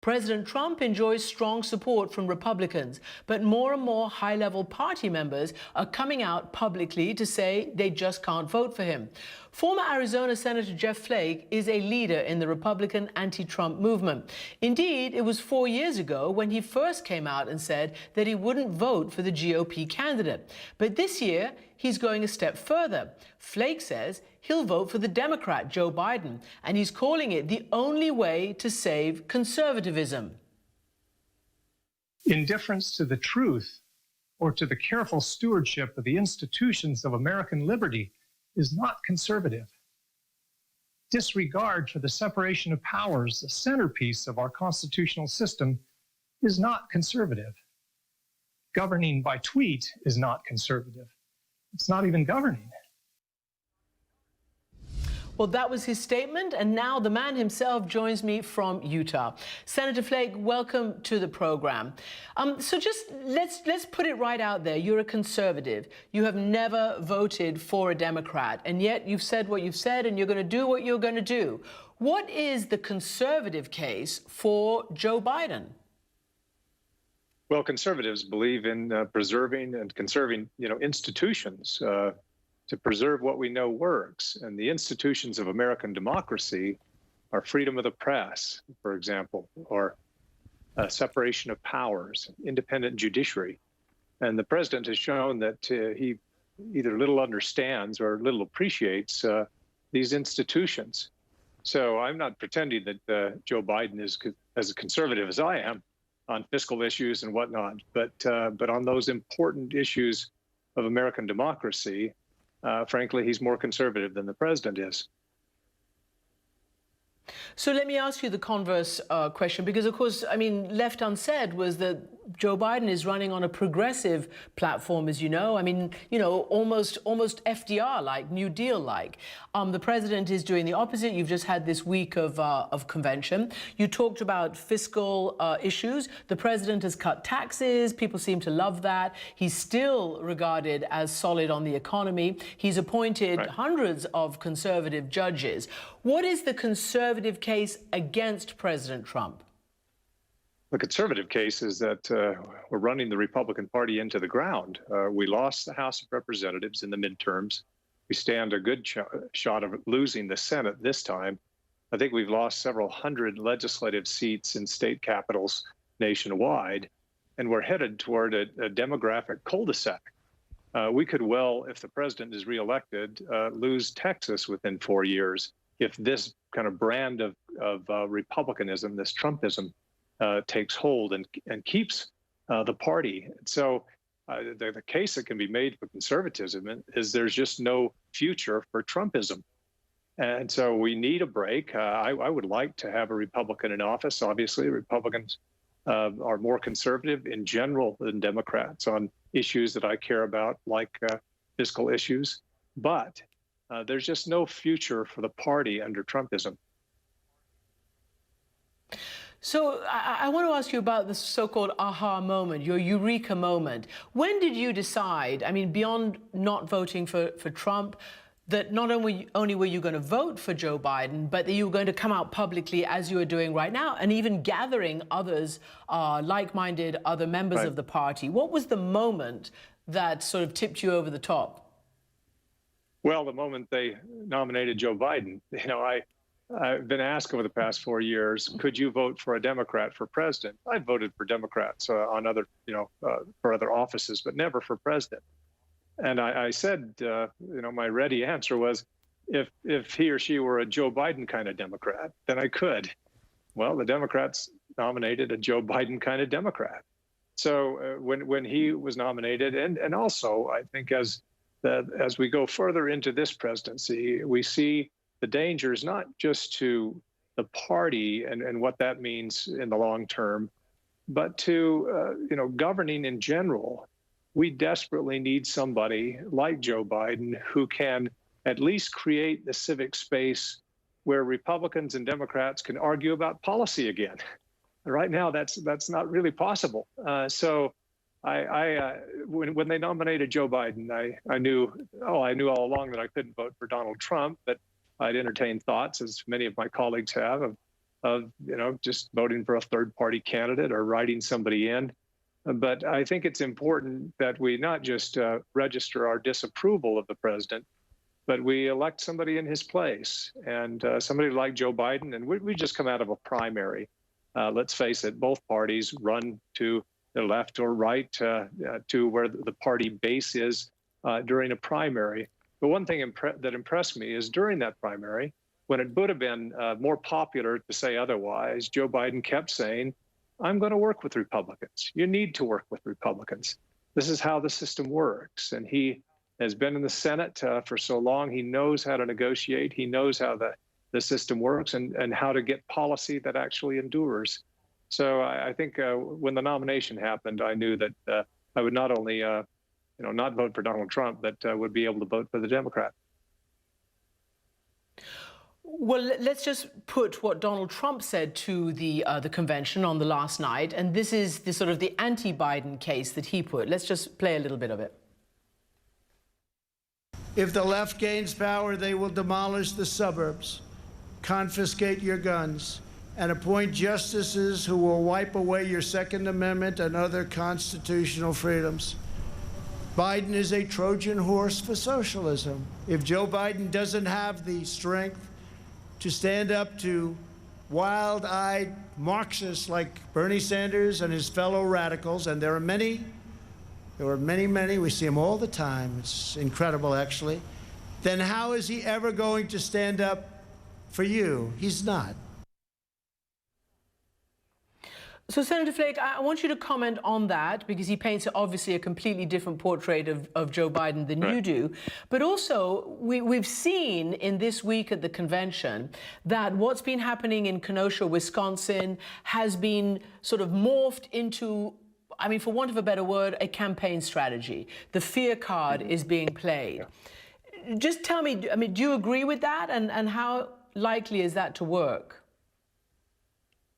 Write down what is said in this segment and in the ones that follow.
President Trump enjoys strong support from Republicans, but more and more high-level party members are coming out publicly to say they just can't vote for him. Former Arizona Senator Jeff Flake is a leader in the Republican anti-Trump movement. Indeed, it was 4 years ago when he first came out and said that he wouldn't vote for the GOP candidate. But this year, he's going a step further. Flake says he'll vote for the Democrat, Joe Biden, and he's calling it the only way to save conservatism. Indifference to the truth or to the careful stewardship of the institutions of American liberty is not conservative. Disregard for the separation of powers, the centerpiece of our constitutional system, is not conservative. Governing by tweet is not conservative. It's not even governing. Well, that was his statement, and now the man himself joins me from Utah. Senator Flake, welcome to the program. So just let's put it right out there. You're a conservative. You have never voted for a Democrat, and yet you've said what you've said, and you're going to do what you're going to do. What is the conservative case for Joe Biden? Well, conservatives believe in preserving and conserving, institutions to preserve what we know works. And the institutions of American democracy are freedom of the press, for example, or separation of powers, independent judiciary. And the president has shown that he either little understands or little appreciates these institutions. So I'm not pretending that Joe Biden is as conservative as I am on fiscal issues and whatnot, but on those important issues of American democracy, frankly, he's more conservative than the president is. So let me ask you the converse question, because, of course, I mean, left unsaid was that Joe Biden is running on a progressive platform, as you know. I mean, almost FDR-like, New Deal-like. The president is doing the opposite. You've just had this week of convention. You talked about fiscal issues. The president has cut taxes. People seem to love that. He's still regarded as solid on the economy. He's appointed hundreds of conservative judges. What is the conservative case against President Trump? The conservative case is that we're running the Republican Party into the ground. We lost the House of Representatives in the midterms. We stand a good shot of losing the Senate this time. I think we've lost several hundred legislative seats in state capitals nationwide, and we're headed toward a demographic cul-de-sac. We could well, if the president is reelected, lose Texas within 4 years if this kind of brand of republicanism, this Trumpism, takes hold and keeps the party. So the case that can be made for conservatism is there's just no future for Trumpism. And so we need a break. I would like to have a Republican in office. Obviously, Republicans are more conservative in general than Democrats on issues that I care about, like fiscal issues. But there's just no future for the party under Trumpism. So I want to ask you about the so-called aha moment, your eureka moment. When did you decide, I mean, beyond not voting for Trump, that not only were you going to vote for Joe Biden, but that you were going to come out publicly as you are doing right now, and even gathering others, like-minded other members of the party? What was the moment that sort of tipped you over the top? Well, the moment they nominated Joe Biden. I've been asked over the past 4 years, could you vote for a Democrat for president? I voted for Democrats on other, for other offices, but never for president. And I said, my ready answer was, if he or she were a Joe Biden kind of Democrat, then I could. Well, the Democrats nominated a Joe Biden kind of Democrat. So when he was nominated, and also I think as we go further into this presidency, we see the danger is not just to the party and what that means in the long term, but to governing in general. We desperately need somebody like Joe Biden who can at least create the civic space where Republicans and Democrats can argue about policy again. Right now, that's not really possible. So when they nominated Joe Biden, I knew all along that I couldn't vote for Donald Trump, but I'd entertained thoughts, as many of my colleagues have, of just voting for a third-party candidate or writing somebody in. But I think it's important that we not just register our disapproval of the president, but we elect somebody in his place, and somebody like Joe Biden. And we just come out of a primary. Let's face it, both parties run to the left or right to where the party base is during a primary. But one thing that impressed me is during that primary, when it would have been more popular to say otherwise, Joe Biden kept saying, I'm going to work with Republicans. You need to work with Republicans. This is how the system works. And he has been in the Senate for so long. He knows how to negotiate. He knows how the system works and how to get policy that actually endures. So I think when the nomination happened, I knew that I would not only not vote for Donald Trump, but would be able to vote for the Democrat. Well, let's just put what Donald Trump said to the convention on the last night, and this is the sort of the anti-Biden case that he put. Let's just play a little bit of it. If the left gains power, they will demolish the suburbs, confiscate your guns, and appoint justices who will wipe away your Second Amendment and other constitutional freedoms. Biden is a Trojan horse for socialism. If Joe Biden doesn't have the strength to stand up to wild-eyed Marxists like Bernie Sanders and his fellow radicals, and there are many, we see them all the time, it's incredible actually, then how is he ever going to stand up for you? He's not. So, Senator Flake, I want you to comment on that, because he paints obviously a completely different portrait of Joe Biden than you do. But also, we've seen in this week at the convention that what's been happening in Kenosha, Wisconsin, has been sort of morphed into, I mean, for want of a better word, a campaign strategy. The fear card is being played. Just tell me, I mean, do you agree with that? And how likely is that to work?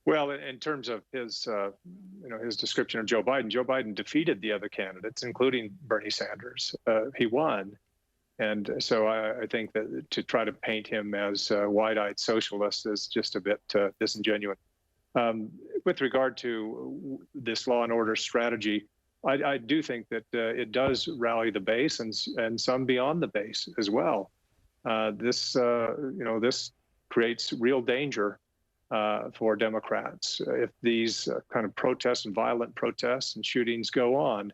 Well, in terms of his, his description of Joe Biden defeated the other candidates, including Bernie Sanders. He won. And so I think that to try to paint him as a wide-eyed socialist is just a bit disingenuous. With regard to this law and order strategy, I do think that it does rally the base and some beyond the base as well. This creates real danger for Democrats if these kind of protests and violent protests and shootings go on.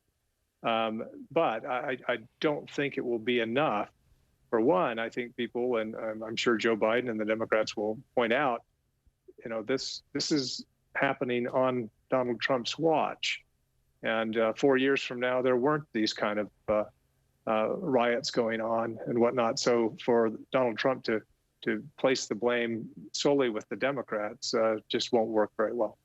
But I don't think it will be enough. For one, I think people, and I'm sure Joe Biden and the Democrats will point out, this is happening on Donald Trump's watch. And 4 years from now, there weren't these kind of riots going on and whatnot. So for Donald Trump to place the blame solely with the Democrats just won't work very well.